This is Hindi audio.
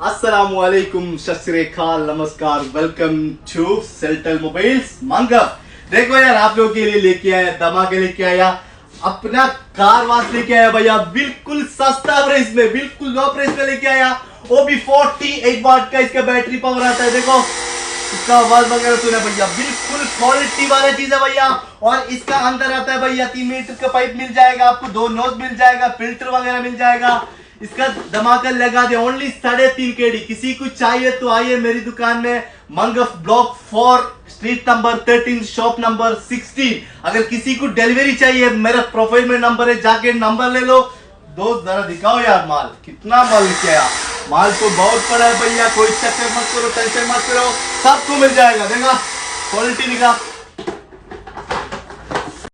अस्सलामुअलैकुम, सत श्री अकाल, नमस्कार, वेलकम टू सेल्टल मोबाइल्स मंगफ। देखो यार, आप लोगों के लिए लेके आया, धमाके लेके आया, अपना कार वास लेके आया भैया, बिल्कुल सस्ता प्राइस में, बिल्कुल लो प्राइस में लेके आया। वो भी 48 वाट का इसका बैटरी पावर आता है। देखो इसका आवाज वगैरह सुना भैया, बिल्कुल क्वालिटी वाला चीज है भैया। और इसका अंदर आता है भैया 3 मीटर का पाइप मिल जाएगा आपको, 2 नोज मिल जाएगा, फिल्टर वगैरह मिल जाएगा। इसका धमाका लगा दे ओनली 3.5 kg। किसी को चाहिए तो आइए मेरी दुकान में, Mangaf block 4 street number 13 shop number 16। अगर किसी को डिलीवरी चाहिए, मेरा प्रोफाइल में नंबर है, जाके नंबर ले लो। दोस्त जरा दिखाओ यार माल, कितना माल लेके आया। माल तो बहुत बड़ा है भैया, कोई चक्कर मत करो, टेंशन मत करो, सबको मिल जाएगा। देखा क्वालिटी दिखा।